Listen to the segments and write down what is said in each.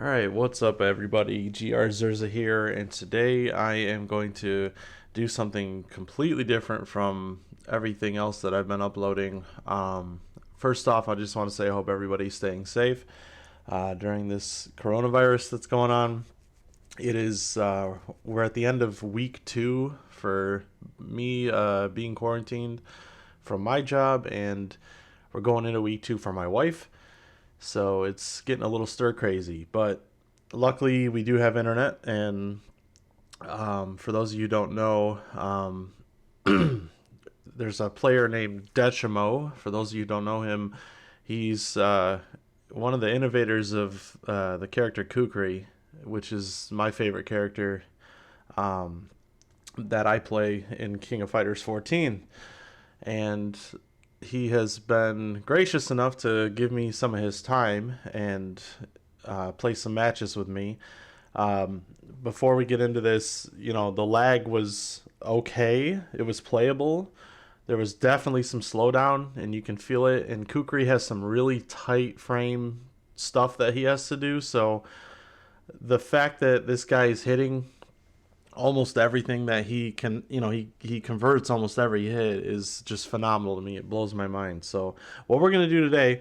Alright, what's up everybody? GR Zerza here, and today I am going to do something completely different from everything else that I've been uploading. First off, I just want to say I hope everybody's staying safe during this coronavirus that's going on. It is, we're at the end of week 2 for me being quarantined from my job, and we're going into week 2 for my wife. So it's getting a little stir crazy, but luckily we do have internet. And for those of you who don't know, there's a player named Dechimo. For those of you who don't know him, he's one of the innovators of the character Kukri, which is my favorite character that I play in King of Fighters 14. And he has been gracious enough to give me some of his time and play some matches with me. Before we get into this, the lag was okay. It was playable. There was definitely some slowdown, and you can feel it. And Kukri has some really tight frame stuff that he has to do. So the fact that this guy is hitting almost everything that he can, he converts almost every hit is just phenomenal to me. It blows my mind. So what we're going to do today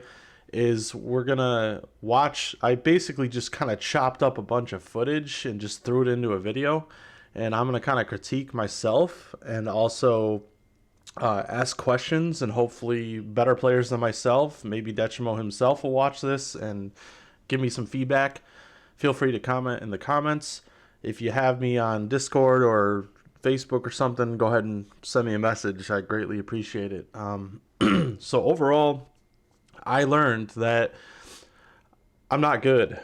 is we're going to watch. I basically just kind of chopped up a bunch of footage and just threw it into a video, and I'm going to kind of critique myself and also ask questions, and hopefully better players than myself, maybe Dechimo himself, will watch this and give me some feedback. Feel free to comment in the comments. If you have me on Discord or Facebook or something, go ahead and send me a message. I greatly appreciate it. So overall, I learned that I'm not good.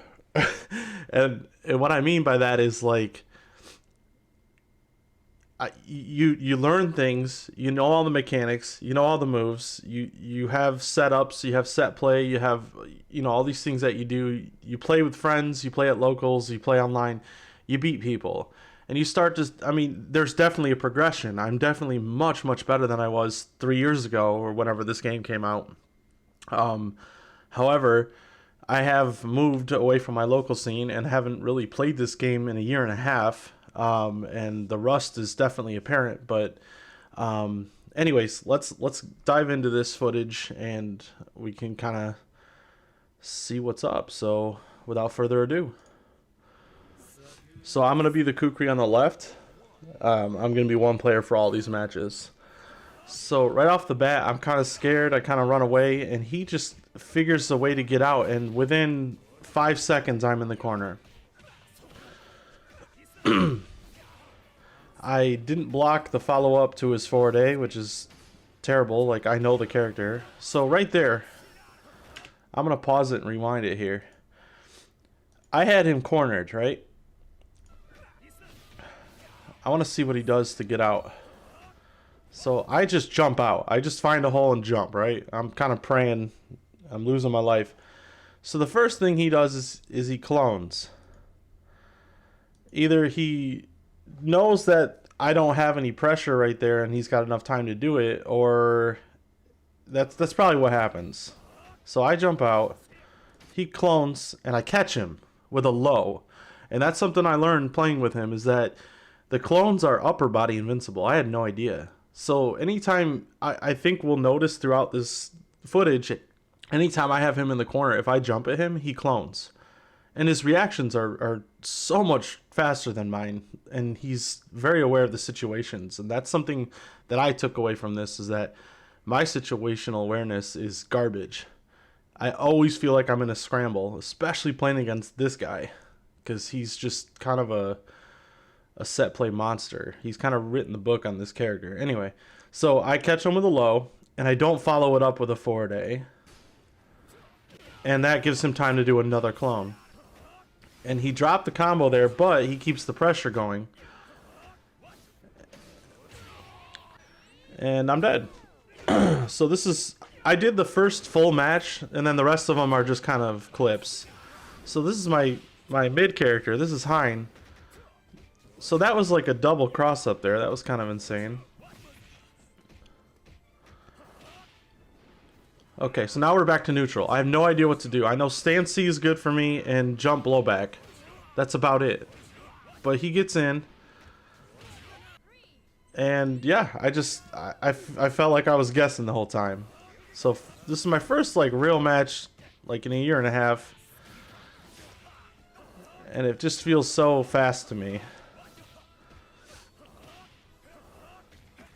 and what I mean by that is, like, you learn things, you know all the mechanics, you know all the moves, you have setups, you have set play, you have all these things that you do. You play with friends, you play at locals, you play online. You beat people, and you start to, there's definitely a progression. I'm definitely much, much better than I was 3 years ago or whenever this game came out. However, I have moved away from my local scene and haven't really played this game in a year and a half, and the rust is definitely apparent. But anyways, let's dive into this footage, and we can kind of see what's up. So without further ado. So I'm going to be the Kukri on the left. I'm going to be one player for all these matches. So right off the bat, I'm kind of scared. I kind of run away, and he just figures a way to get out. And within 5 seconds, I'm in the corner. I didn't block the follow-up to his forward A, which is terrible. Like, I know the character. So right there, I'm going to pause it and rewind it here. I had him cornered, right? I want to see what he does to get out. So I just jump out. I just find a hole and jump, right? I'm kind of praying. I'm losing my life. So the first thing he does is he clones. Either he knows that I don't have any pressure right there and he's got enough time to do it, or that's probably what happens. So I jump out. He clones, and I catch him with a low. And that's something I learned playing with him, is that the clones are upper body invincible. I had no idea. So anytime, I think we'll notice throughout this footage, anytime I have him in the corner, if I jump at him, he clones. And his reactions are so much faster than mine. And he's very aware of the situations. And that's something that I took away from this, is that my situational awareness is garbage. I always feel like I'm in a scramble, especially playing against this guy, because he's just kind of a set play monster. He's kind of written the book on this character. Anyway, so I catch him with a low, and I don't follow it up with a forward A. And that gives him time to do another clone. And he dropped the combo there, but he keeps the pressure going. And I'm dead. So this is, I did the first full match, and then the rest of them are just kind of clips. So this is my mid character. This is Hein. So that was like a double cross up there. That was kind of insane. Okay, so now we're back to neutral. I have no idea what to do. I know stand C is good for me and jump blowback. That's about it. But he gets in. And yeah, I felt like I was guessing the whole time. So this is my first like real match like in a year and a half. And it just feels so fast to me.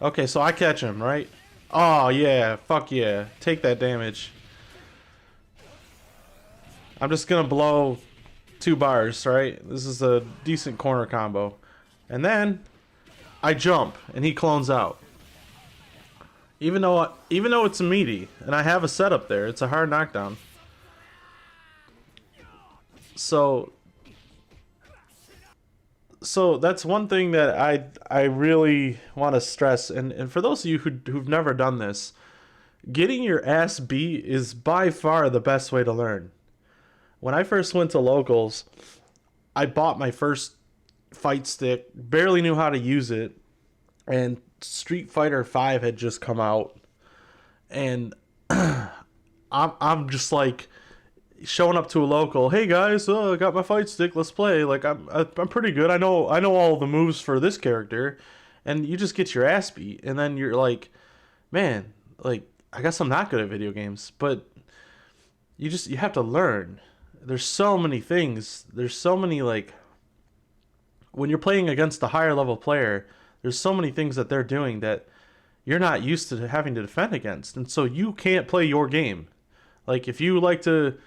Okay, so I catch him, right? Oh yeah, fuck yeah. Take that damage. I'm just gonna blow 2 bars, right? This is a decent corner combo. And then I jump and he clones out. Even though it's a meaty and I have a setup there, it's a hard knockdown. So that's one thing that I really want to stress, and for those of you who've never done this, getting your ass beat is by far the best way to learn. When I first went to locals, I bought my first fight stick, barely knew how to use it, and Street Fighter V had just come out, and I'm just like showing up to a local. Hey guys, I got my fight stick. Let's play. Like I'm pretty good. I know all the moves for this character, and you just get your ass beat, and then you're like, man, like I guess I'm not good at video games, but you have to learn. There's so many things. There's so many like when you're playing against a higher level player, there's so many things that they're doing that you're not used to having to defend against, and so you can't play your game. Like if you like to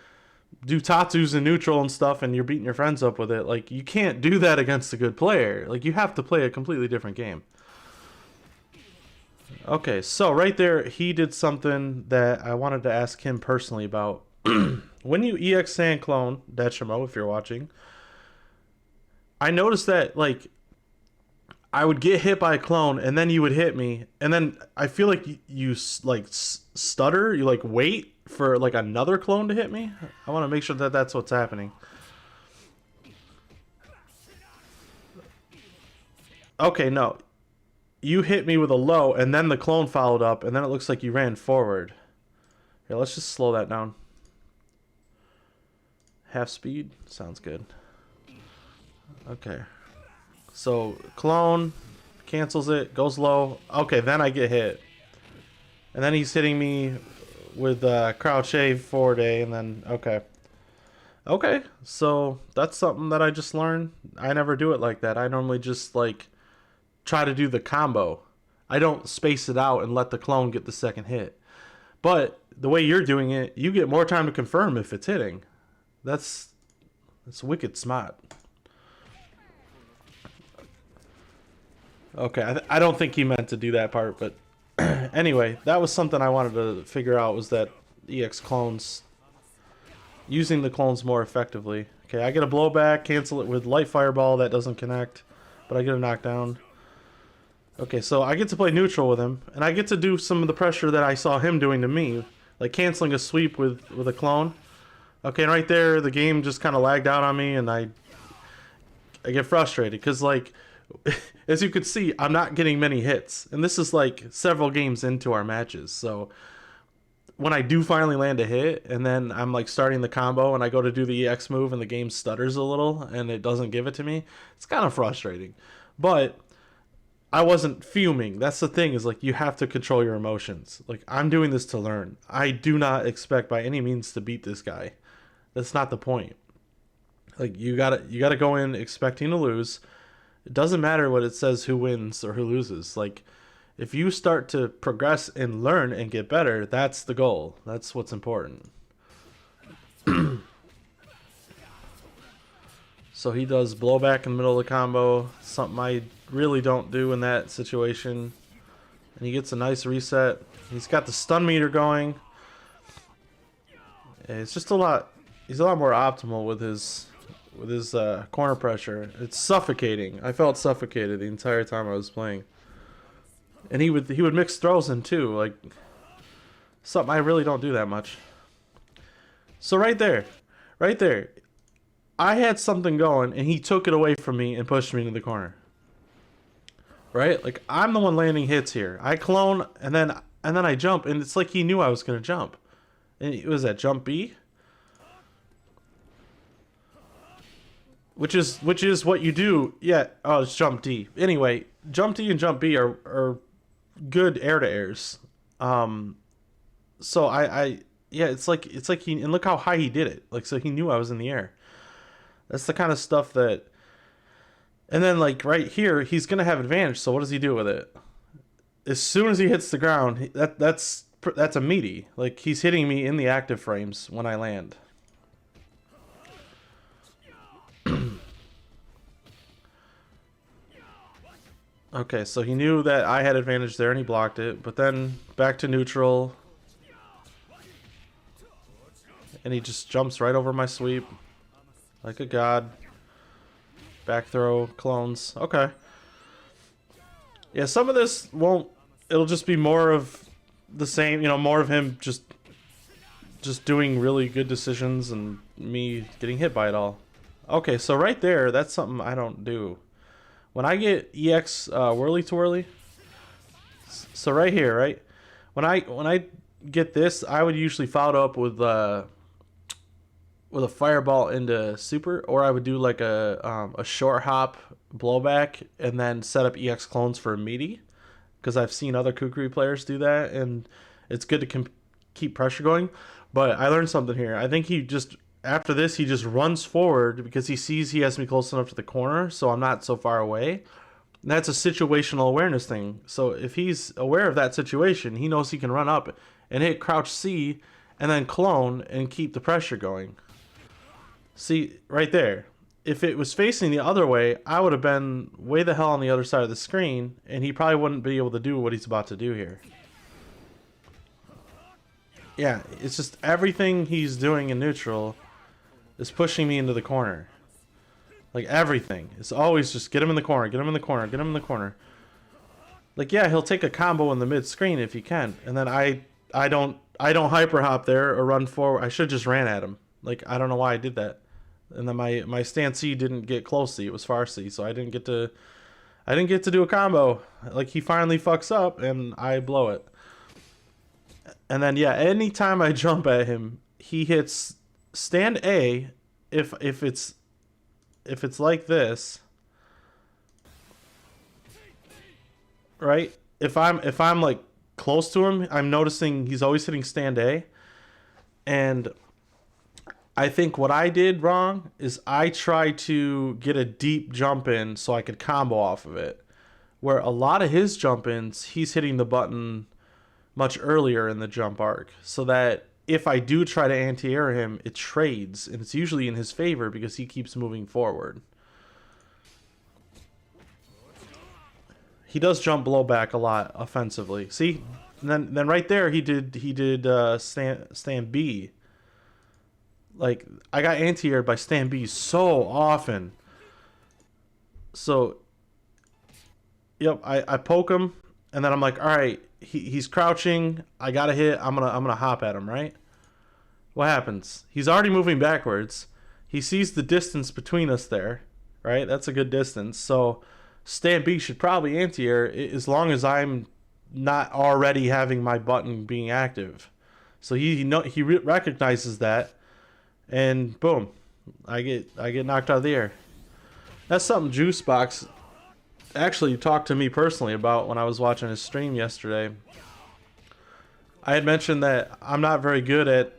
do tattoos in neutral and stuff and you're beating your friends up with it, like you can't do that against a good player. Like you have to play a completely different game. Okay, so right there he did something that I wanted to ask him personally about. When you EX Sand clone Dechimo, if you're watching, I noticed that like I would get hit by a clone and then you would hit me, and then I feel like you like stutter, you like wait for like another clone to hit me. I want to make sure that that's what's happening. Okay, no. You hit me with a low and then the clone followed up and then it looks like you ran forward. Here, let's just slow that down. Half speed? Sounds good. Okay. So, clone cancels it, goes low. Okay, then I get hit. And then he's hitting me with crouch A forward A, and then, okay. Okay, so that's something that I just learned. I never do it like that. I normally just, like, try to do the combo. I don't space it out and let the clone get the second hit. But the way you're doing it, you get more time to confirm if it's hitting. That's wicked smart. Okay, I don't think he meant to do that part, but anyway, that was something I wanted to figure out, was that EX clones, using the clones more effectively. Okay, I get a blowback, cancel it with light fireball, that doesn't connect, but I get a knockdown. Okay, so I get to play neutral with him, and I get to do some of the pressure that I saw him doing to me, like canceling a sweep with a clone. Okay, and right there, the game just kind of lagged out on me, and I get frustrated, because, like, as you could see, I'm not getting many hits. And this is, like, several games into our matches. So, when I do finally land a hit, and then I'm, like, starting the combo, and I go to do the EX move, and the game stutters a little, and it doesn't give it to me, it's kind of frustrating. But I wasn't fuming. That's the thing, is, like, you have to control your emotions. Like, I'm doing this to learn. I do not expect by any means to beat this guy. That's not the point. Like, you gotta go in expecting to lose. It doesn't matter what it says who wins or who loses. Like, if you start to progress and learn and get better, that's the goal. That's what's important. So he does blowback in the middle of the combo, something I really don't do in that situation. And he gets a nice reset. He's got the stun meter going. It's just a lot. He's a lot more optimal with his corner pressure. It's suffocating. I felt suffocated the entire time I was playing. And he would mix throws in too, like something I really don't do that much. So right there, I had something going and he took it away from me and pushed me into the corner. Right? Like, I'm the one landing hits here. I clone and then I jump, and it's like he knew I was gonna jump. And it was that jump B? Which is what you do. Yeah, oh, it's jump D. Anyway, jump D and jump B are good air to airs. So yeah, it's like he, and look how high he did it. Like, so he knew I was in the air. That's the kind of stuff that, and then like right here, he's gonna have advantage. So what does he do with it? As soon as he hits the ground, that's a meaty. Like, he's hitting me in the active frames when I land. Okay, so he knew that I had advantage there and he blocked it, but then back to neutral. And he just jumps right over my sweep. Like a god. Back throw, clones. Okay. Yeah, some of this won't... It'll just be more of the same, you know, more of him just doing really good decisions and me getting hit by it all. Okay, so right there, that's something I don't do. When I get EX whirly twirly, so right here, right? When I get this, I would usually follow up with a fireball into super, or I would do like a short hop blowback and then set up EX clones for a meaty, because I've seen other Kukri players do that, and it's good to keep pressure going. But I learned something here. I think he just, after this, he just runs forward because he sees he has me close enough to the corner, so I'm not so far away. And that's a situational awareness thing. So if he's aware of that situation, he knows he can run up and hit crouch C and then clone and keep the pressure going. See, right there. If it was facing the other way, I would have been way the hell on the other side of the screen, and he probably wouldn't be able to do what he's about to do here. Yeah, it's just everything he's doing in neutral is pushing me into the corner. Like, everything. It's always just get him in the corner, get him in the corner, get him in the corner. Like, yeah, he'll take a combo in the mid screen if he can, and then I don't hyper hop there or run forward. I should just ran at him. Like, I don't know why I did that. And then my stand C didn't get close C, it was far C, so I didn't get to do a combo. Like, he finally fucks up and I blow it. And then yeah, anytime I jump at him, he hits stand A. If it's like this, right? If I'm like close to him, I'm noticing he's always hitting stand A. And I think what I did wrong is I tried to get a deep jump in so I could combo off of it. Where a lot of his jump ins, he's hitting the button much earlier in the jump arc, so that if I do try to anti-air him, it trades, and it's usually in his favor because he keeps moving forward. He does jump blowback a lot offensively. See, and then right there he did stand B. Like, I got anti-aired by stand B so often. So, yep, I poke him, and then I'm like, all right. He's crouching. I gotta hit. I'm gonna hop at him, right? What happens? He's already moving backwards. He sees the distance between us there, right? That's a good distance. So stand B should probably anti-air as long as I'm not already having my button being active. So he recognizes that, and boom, I get knocked out of the air. That's something Juicebox actually talked to me personally about when I was watching his stream yesterday. I had mentioned that I'm not very good at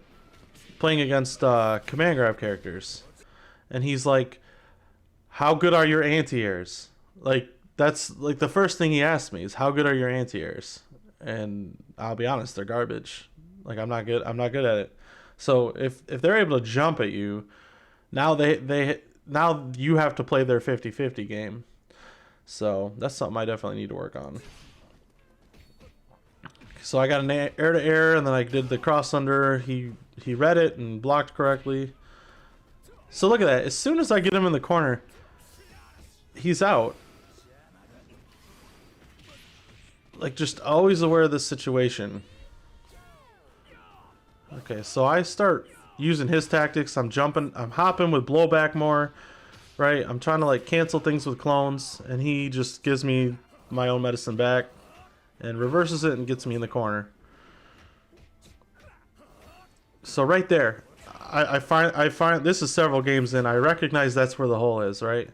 playing against command grab characters, and he's like, how good are your anti-airs? Like, that's like the first thing he asked me is, how good are your anti-airs? And I'll be honest, they're garbage. Like, I'm not good at it. So if they're able to jump at you, now now you have to play their 50-50 game. So that's something I definitely need to work on. So I got an air to air, and then I did the cross under. He read it and blocked correctly. So look at that. As soon as I get him in the corner, he's out. Like, just always aware of this situation. Okay, so I start using his tactics. I'm hopping with blowback more. Right, I'm trying to like cancel things with clones, and he just gives me my own medicine back and reverses it and gets me in the corner. So right there, I find this is several games in. I recognize that's where the hole is, right?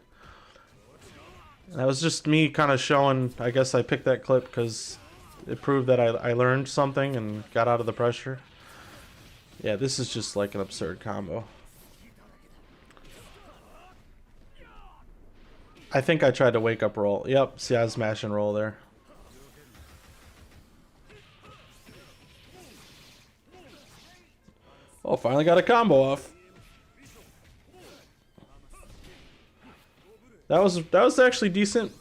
That was just me kind of showing. I guess I picked that clip because it proved that I learned something and got out of the pressure. Yeah, this is just like an absurd combo. I think I tried to wake up roll. Yep, see, I was smash and roll there. Oh, finally got a combo off. That was actually decent.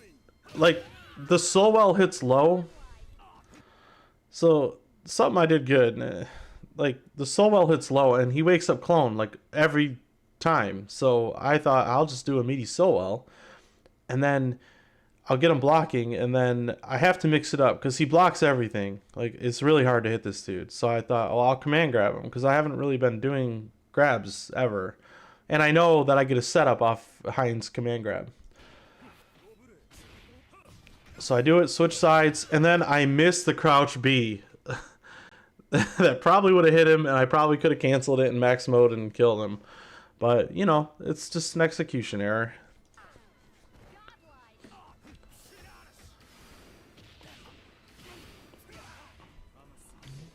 Like, the Solwell hits low. So, something I did good. Like, the Solwell hits low, and he wakes up clone, like, every time. So, I thought, I'll just do a meaty Solwell. And then I'll get him blocking, and then I have to mix it up because he blocks everything. Like, it's really hard to hit this dude. So I thought, well, I'll command grab him because I haven't really been doing grabs ever. And I know that I get a setup off Heinz command grab. So I do it, switch sides, and then I miss the crouch B. That probably would have hit him, and I probably could have canceled it in max mode and killed him. But, you know, it's just an execution error.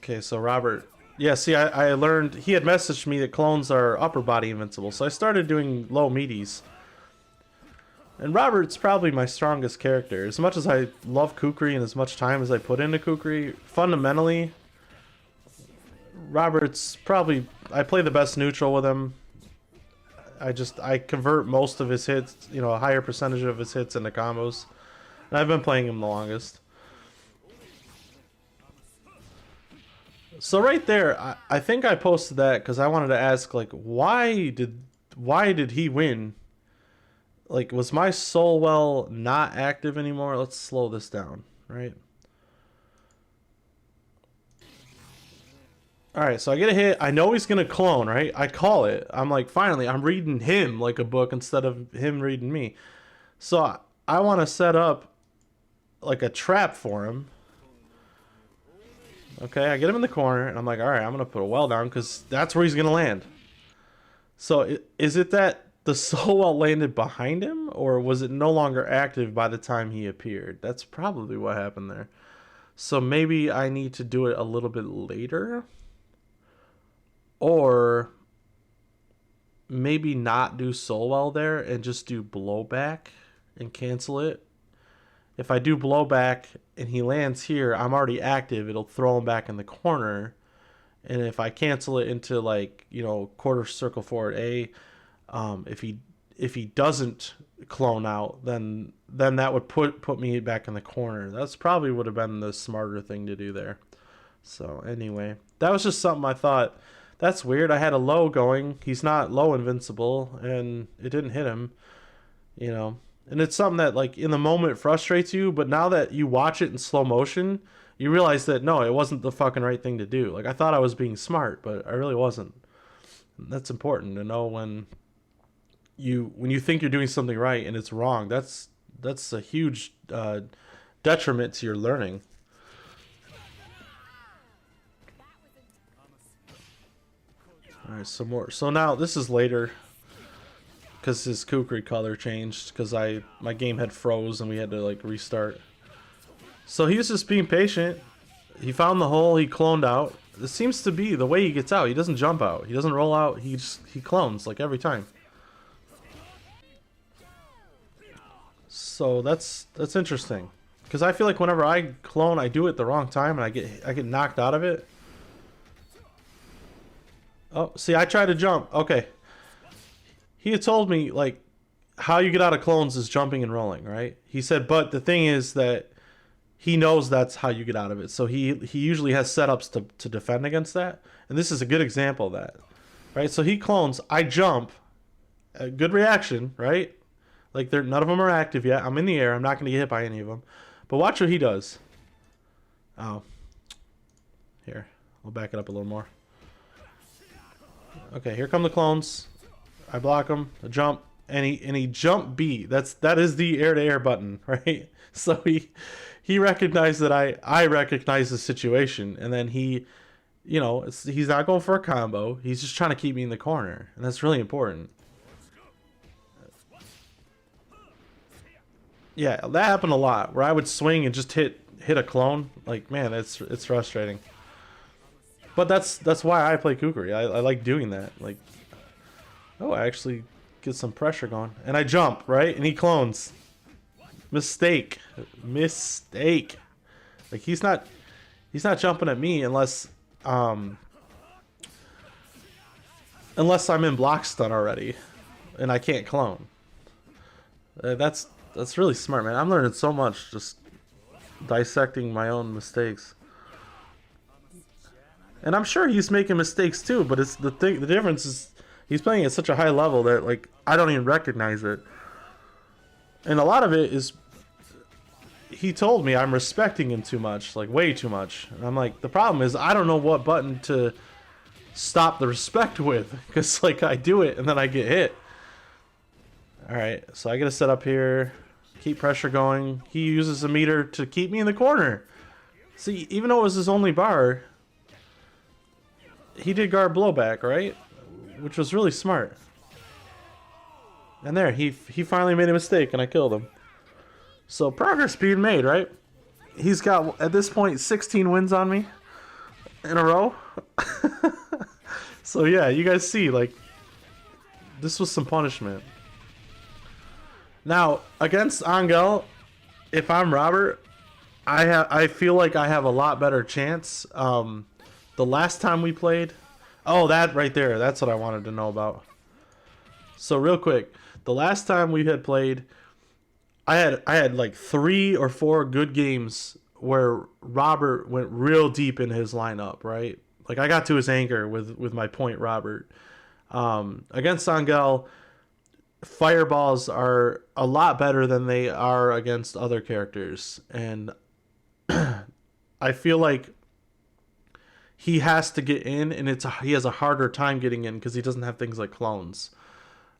Okay, so Robert... Yeah, see, I learned... He had messaged me that clones are upper body invincible, so I started doing low meaties. And Robert's probably my strongest character. As much as I love Kukri and as much time as I put into Kukri, fundamentally, Robert's probably... I play the best neutral with him. I convert most of his hits, you know, a higher percentage of his hits into combos. And I've been playing him the longest. So right there, I think I posted that because I wanted to ask, like, why did he win? Like, was my Solwell not active anymore? Let's slow this down, right? Alright, so I get a hit. I know he's going to clone, right? I call it. I'm like, finally, I'm reading him like a book instead of him reading me. So I want to set up, like, a trap for him. Okay, I get him in the corner, and I'm like, alright, I'm going to put a well down because that's where he's going to land. So is it that the Solwell landed behind him, or was it no longer active by the time he appeared? That's probably what happened there. So maybe I need to do it a little bit later, or maybe not do Solwell there and just do blowback and cancel it. If I do blowback and he lands here, I'm already active. It'll throw him back in the corner. And if I cancel it into, like, you know, quarter circle forward A, if he doesn't clone out, then that would put me back in the corner. That's probably would have been the smarter thing to do there. So anyway, that was just something I thought, that's weird. I had a low going. He's not low invincible, and it didn't hit him, you know. And it's something that, like, in the moment frustrates you, but now that you watch it in slow motion, you realize that, no, it wasn't the fucking right thing to do. Like, I thought I was being smart, but I really wasn't. And that's important to know when you think you're doing something right and it's wrong. That's a huge detriment to your learning. All right, some more. So now this is later because his Kukri color changed because my game had froze and we had to, like, restart. So he was just being patient. He found the hole. He cloned out. This seems to be the way he gets out. He doesn't jump out. He doesn't roll out. He clones, like, every time. So that's interesting, because I feel like whenever I clone, I do it the wrong time and I get knocked out of it. Oh, see, I tried to jump. Okay. He had told me, like, how you get out of clones is jumping and rolling, right? He said, but the thing is that he knows that's how you get out of it. So he usually has setups to defend against that. And this is a good example of that, right? So he clones, I jump, a good reaction, right? Like, none of them are active yet. I'm in the air. I'm not going to get hit by any of them. But watch what he does. Oh. Here. I'll back it up a little more. Okay, here come the clones. I block them. I jump. And he jump B. That is the air-to-air button, right? So he recognized that I recognized the situation. And then he You know, he's not going for a combo. He's just trying to keep me in the corner, and that's really important. Yeah, that happened a lot where I would swing and just hit a clone. Like, man, it's frustrating. But that's why I play Kukri. I like doing that. Like, oh, I actually get some pressure going, and I jump right, and he clones. Mistake. Like he's not jumping at me unless I'm in block stun already, and I can't clone. That's really smart, man. I'm learning so much just dissecting my own mistakes. And I'm sure he's making mistakes too, but it's the difference is he's playing at such a high level that like I don't even recognize it. And a lot of it is he told me I'm respecting him too much, like way too much. And I'm like, the problem is I don't know what button to stop the respect with, because like I do it and then I get hit. Alright, so I gotta set up here, keep pressure going. He uses a meter to keep me in the corner. See, even though it was his only bar, he did guard blowback, right? Which was really smart. And there, he finally made a mistake and I killed him. So progress being made, right? He's got, at this point, 16 wins on me in a row. So yeah, you guys see, like, this was some punishment. Now, against Angel, if I'm Robert, I feel like I have a lot better chance. The last time we played, oh, that right there, that's what I wanted to know about. So real quick, the last time we had played, I had like 3 or 4 good games where Robert went real deep in his lineup, right? Like I got to his anchor with my point Robert. Against Angel, fireballs are a lot better than they are against other characters, and I feel like he has to get in, and he has a harder time getting in because he doesn't have things like clones.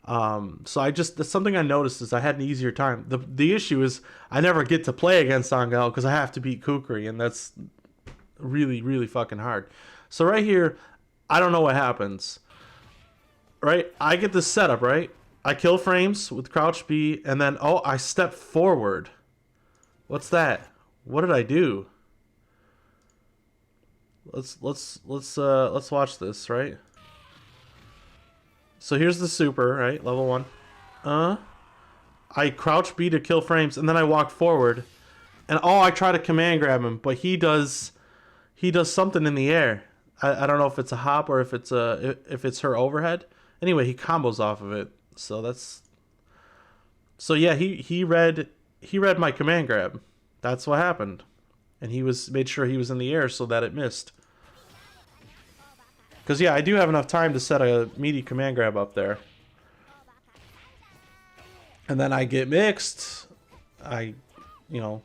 So that's something I noticed is I had an easier time. The issue is I never get to play against Angel because I have to beat Kukri, and that's really, really fucking hard. So right here, I don't know what happens. Right? I get this setup, right? I kill frames with crouch B, and then, oh, I step forward. What's that? What did I do? Let's watch this, right? So here's the super, right? Level 1. I crouch B to kill frames, and then I walk forward. And oh, I try to command grab him, but he does something in the air. I don't know if it's a hop or if it's her overhead. Anyway, he combos off of it. So yeah, he read my command grab. That's what happened. And he made sure he was in the air so that it missed. Because yeah, I do have enough time to set a meaty command grab up there. And then I get mixed. You know,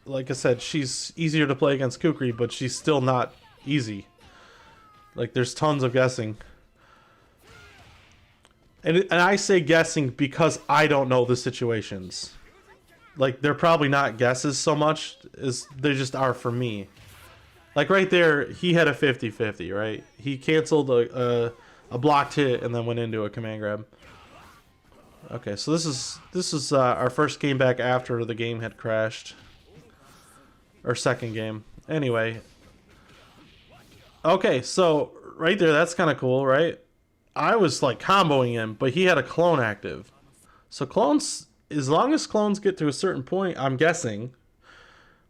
like I said, she's easier to play against Kukri, but she's still not easy. Like there's tons of guessing. And I say guessing because I don't know the situations. Like, they're probably not guesses so much as they just are for me. Like, right there, he had a 50-50, right? He canceled a blocked hit and then went into a command grab. Okay, so this is our first game back after the game had crashed. Or second game. Anyway. Okay, so right there, that's kind of cool, right? I was like comboing him, but he had a clone active. So clones, as long as clones get to a certain point, I'm guessing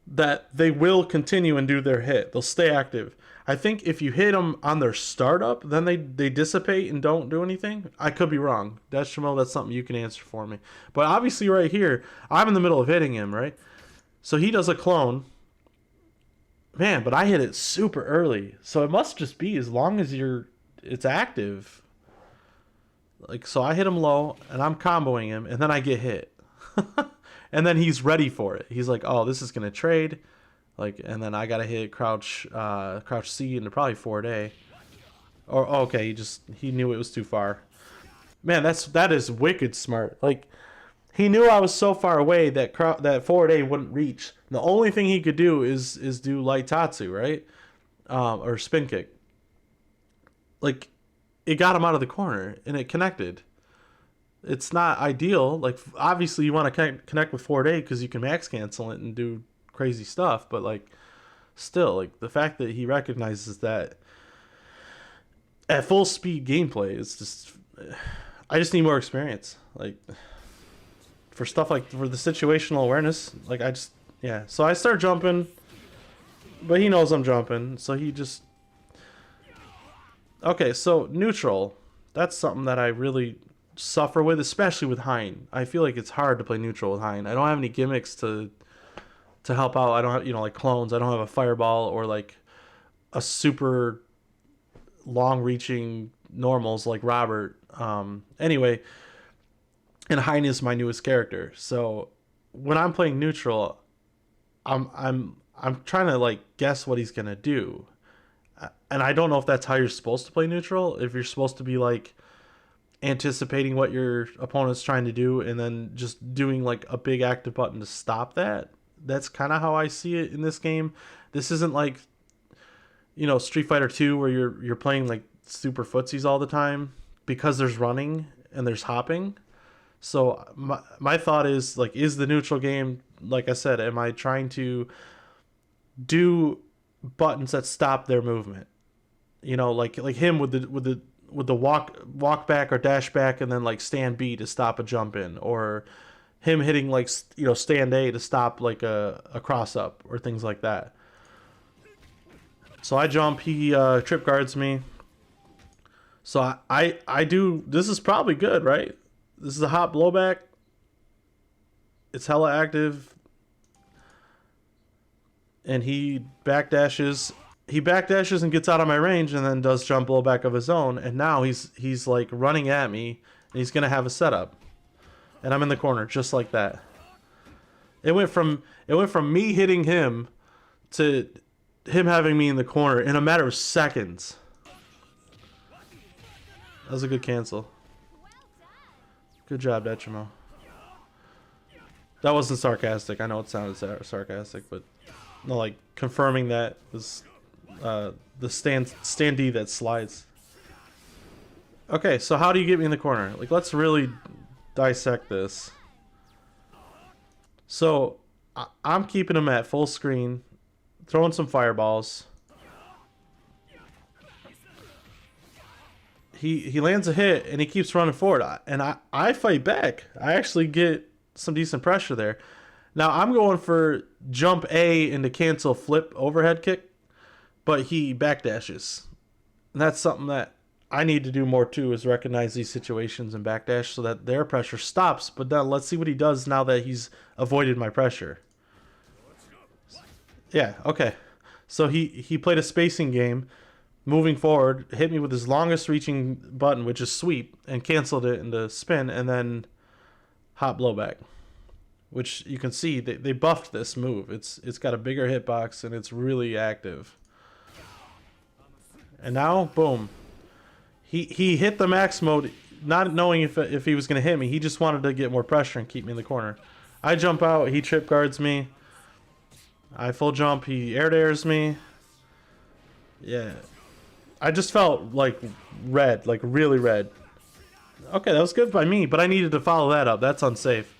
that they will continue and do their hit. They'll stay active. I think if you hit them on their startup, then they dissipate and don't do anything. I could be wrong. Dechimo, that's something you can answer for me. But obviously right here, I'm in the middle of hitting him, right? So he does a clone. Man, but I hit it super early. So it must just be as long as it's active. Like, so I hit him low, and I'm comboing him, and then I get hit. And then he's ready for it. He's like, oh, this is going to trade. Like, and then I got to hit crouch C into probably forward A. Or, okay, he knew it was too far. Man, that is wicked smart. Like, he knew I was so far away that forward A wouldn't reach. The only thing he could do is do light Tatsu, right? or spin kick. Like, it got him out of the corner and it connected. It's not ideal. Like, obviously you want to connect with forward A because you can max cancel it and do crazy stuff, but like, still, like, the fact that he recognizes that at full speed gameplay is just, I just need more experience. Like, for stuff like, for the situational awareness, like, I just, yeah. So I start jumping, but he knows I'm jumping, so he just, okay, so neutral, that's something that I really suffer with, especially with Hein. I feel like it's hard to play neutral with Hein. I don't have any gimmicks to help out. I don't have, like clones. I don't have a fireball or like a super long-reaching normals like Robert. Anyway, and Hein is my newest character. So when I'm playing neutral, I'm trying to like guess what he's gonna do, and I don't know if that's how you're supposed to play neutral. If you're supposed to be like anticipating what your opponent's trying to do and then just doing like a big active button to stop that. That's kind of how I see it in this game. This isn't like, Street Fighter 2 where you're playing like super footsies all the time because there's running and there's hopping. So my thought is like, is the neutral game, like I said, am I trying to do buttons that stop their movement? Like him with the walk back or dash back and then like stand B to stop a jump in, or him hitting like stand A to stop like a cross up or things like that. So I jump, he trip guards me. So I do, this is probably good, right? This is a hot blowback. It's hella active. And he backdashes and gets out of my range and then does jump blowback of his own, and now he's like running at me and he's gonna have a setup. And I'm in the corner just like that. It went from me hitting him to him having me in the corner in a matter of seconds. That was a good cancel. Good job, Dechimo. That wasn't sarcastic. I know it sounded sarcastic, but no, like confirming that was the standee that slides. Okay, so how do you get me in the corner? Like, let's really dissect this. So I'm keeping him at full screen, throwing some fireballs. He lands a hit and he keeps running forward, and I fight back. I actually get some decent pressure there. Now I'm going for jump A into cancel flip overhead kick, but he backdashes. And that's something that I need to do more too, is recognize these situations and backdash so that their pressure stops. But then let's see what he does now that he's avoided my pressure. Yeah, okay. So he played a spacing game, moving forward, hit me with his longest reaching button, which is sweep, and canceled it into spin, and then hot blowback. Which you can see, they buffed this move. It's got a bigger hitbox and it's really active. And now, boom. He hit the max mode, not knowing if he was going to hit me. He just wanted to get more pressure and keep me in the corner. I jump out, he trip guards me. I full jump, he air dares me. Yeah. I just felt like red, like really red. Okay, that was good by me, but I needed to follow that up. That's unsafe.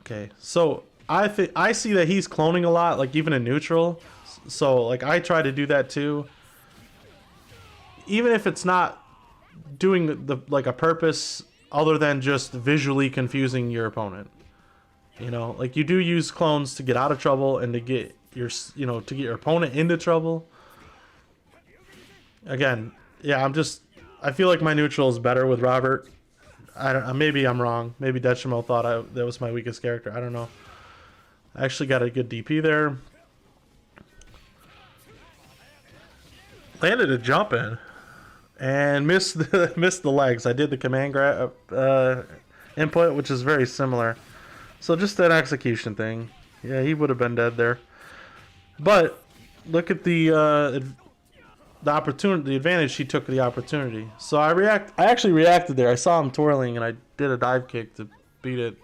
Okay, so I see that he's cloning a lot, like even in neutral. So like I try to do that too. Even if it's not doing the like a purpose other than just visually confusing your opponent. Like you do use clones to get out of trouble and to get your to get your opponent into trouble. Again, yeah, I feel like my neutral is better with Robert. Maybe I'm wrong. Maybe Dechimo thought that was my weakest character. I don't know. I actually got a good DP there. Landed a jump in and missed the legs. I did the command grab input, which is very similar. So just an execution thing. Yeah, he would have been dead there. But look at the opportunity, the advantage he took of the opportunity. So I actually reacted there. I saw him twirling and I did a dive kick to beat it.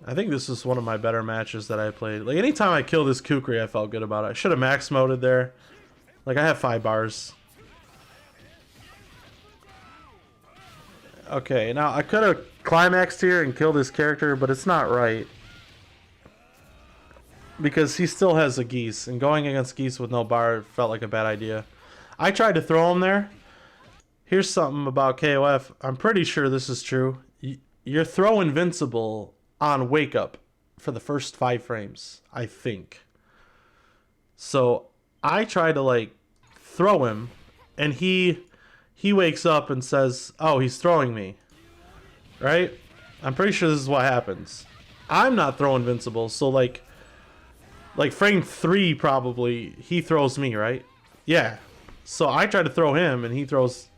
I think this is one of my better matches that I played. Like, anytime I kill this Kukri, I felt good about it. I should have max moded there. Like, I have 5 bars. Okay, now I could have climaxed here and killed this character, but it's not right. Because he still has a Geese, and going against Geese with no bar felt like a bad idea. I tried to throw him there. Here's something about KOF. I'm pretty sure this is true. You're throw invincible on wake up for the first 5 frames, I think. So I try to like throw him, and he wakes up and says, "Oh, he's throwing me." Right? I'm pretty sure this is what happens. I'm not throw invincible, so like frame 3 probably he throws me, right? Yeah. So I try to throw him, and he throws.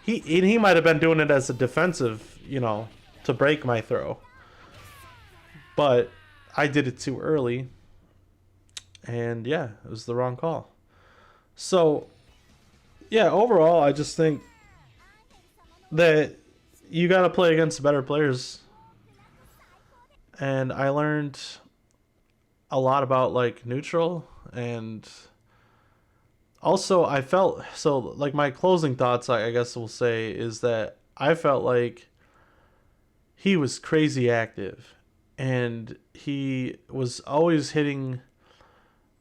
He might have been doing it as a defensive, to break my throw. But I did it too early. And yeah, it was the wrong call. So, yeah, overall, I just think that you got to play against better players. And I learned a lot about, like, neutral. And also, I felt... So, like, my closing thoughts, I guess we'll say, is that I felt like he was crazy active. And he was always hitting...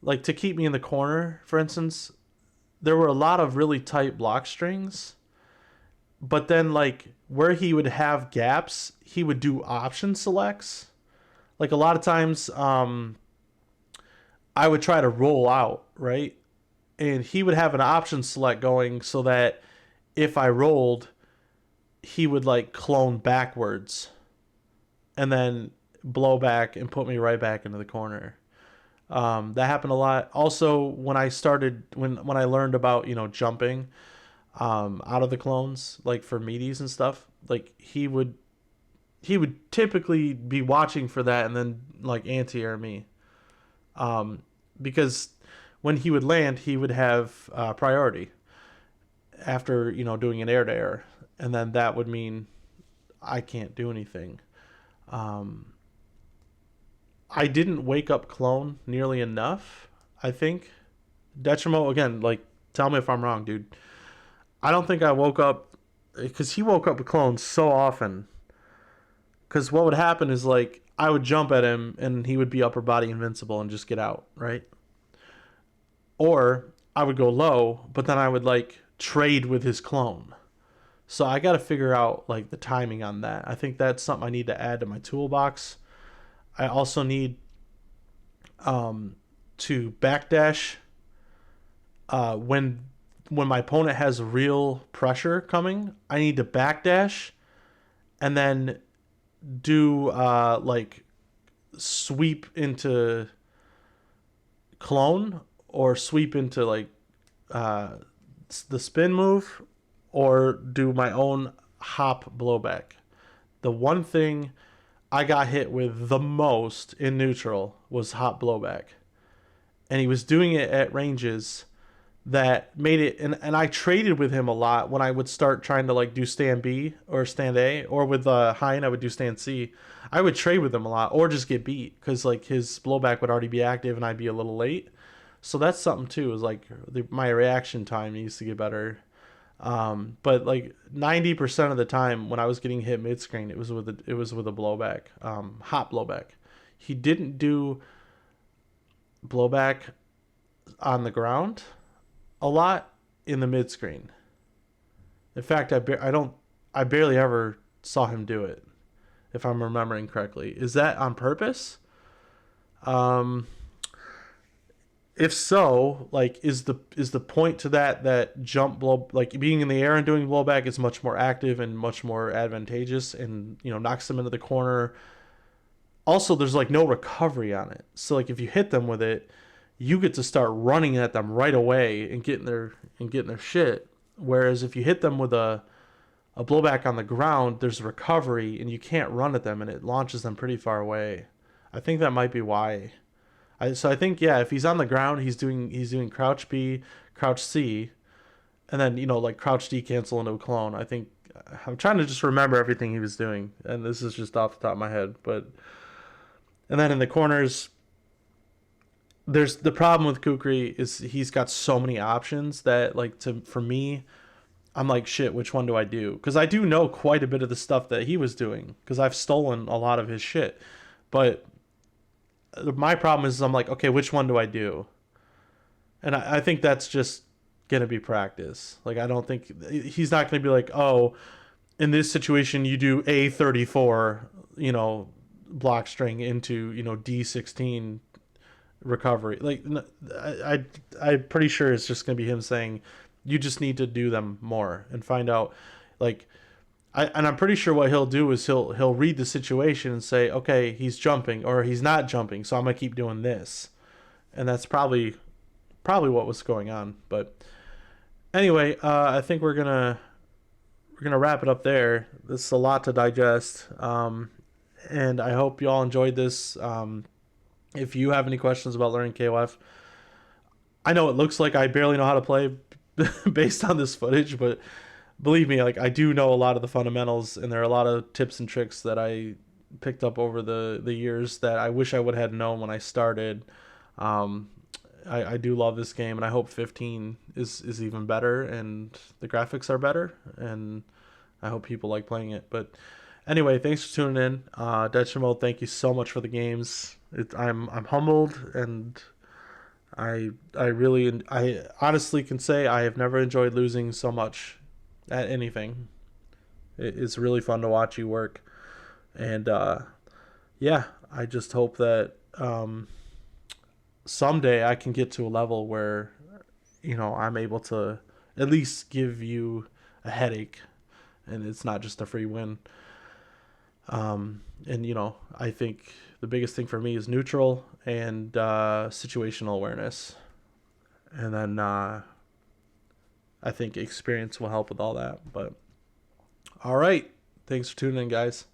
Like, to keep me in the corner, for instance, there were a lot of really tight block strings. But then, like, where he would have gaps, he would do option selects. Like, a lot of times, I would try to roll out, right? And he would have an option select going so that if I rolled, he would, like, clone backwards. And then blow back and put me right back into the corner. That happened a lot. Also, when I learned about, jumping out of the clones, like for meaties and stuff, like he would typically be watching for that and then like anti-air me. Because when he would land, he would have priority after, doing an air to air. And then that would mean I can't do anything. I didn't wake up clone nearly enough, I think. Dechimo, again, like, tell me if I'm wrong, dude. I don't think I woke up... Because he woke up with clones so often. Because what would happen is, like, I would jump at him, and he would be upper body invincible and just get out, right? Or I would go low, but then I would, like, trade with his clone. So I got to figure out, like, the timing on that. I think that's something I need to add to my toolbox. I also need to backdash when my opponent has real pressure coming. I need to backdash and then do like sweep into clone or sweep into like the spin move or do my own hop blowback. The one thing I got hit with the most in neutral was hop blowback. And he was doing it at ranges that made it... And I traded with him a lot when I would start trying to like do stand B or stand A. Or with Hein, I would do stand C. I would trade with him a lot or just get beat. Because like his blowback would already be active and I'd be a little late. So that's something too. Is like my reaction time needs to get better. But like 90% of the time when I was getting hit mid screen, it was with a blowback, hot blowback. He didn't do blowback on the ground a lot in the mid screen. In fact, I barely ever saw him do it, if I'm remembering correctly. Is that on purpose? If so, like, is the point to that jump blow, like being in the air and doing blowback is much more active and much more advantageous and, knocks them into the corner. Also, there's like no recovery on it. So like if you hit them with it, you get to start running at them right away and getting their shit. Whereas if you hit them with a blowback on the ground, there's recovery and you can't run at them and it launches them pretty far away. I think that might be why. So I think, yeah, if he's on the ground, he's doing crouch B, crouch C, and then, like crouch D cancel into a clone. I think I'm trying to just remember everything he was doing, and this is just off the top of my head. But And then in the corners, there's the problem with Kukri is he's got so many options that like for me, I'm like, shit, which one do I do? Because I do know quite a bit of the stuff that he was doing because I've stolen a lot of his shit. But my problem is I'm like, okay, which one do I do? And I think that's just gonna be practice. Like I don't think he's not gonna be like, oh, in this situation you do A34, block string into D16 recovery. Like I'm pretty sure it's just gonna be him saying, you just need to do them more and find out, like. And I'm pretty sure what he'll do is he'll read the situation and say, okay, he's jumping or he's not jumping, so I'm gonna keep doing this, and that's probably what was going on. But anyway, I think we're gonna wrap it up there. This is a lot to digest, and I hope you all enjoyed this. If you have any questions about learning KOF, I know it looks like I barely know how to play based on this footage, but believe me, like I do know a lot of the fundamentals, and there are a lot of tips and tricks that I picked up over the years that I wish I would have known when I started. Um, I do love this game, and I hope 15 is even better, and the graphics are better, and I hope people like playing it. But anyway, thanks for tuning in. Dechimo, thank you so much for the games. I'm humbled, and I honestly can say I have never enjoyed losing so much at anything. It's really fun to watch you work, and yeah, I just hope that someday I can get to a level where I'm able to at least give you a headache, and it's not just a free win. And I think the biggest thing for me is neutral and situational awareness, and then I think experience will help with all that. But all right, thanks for tuning in, guys.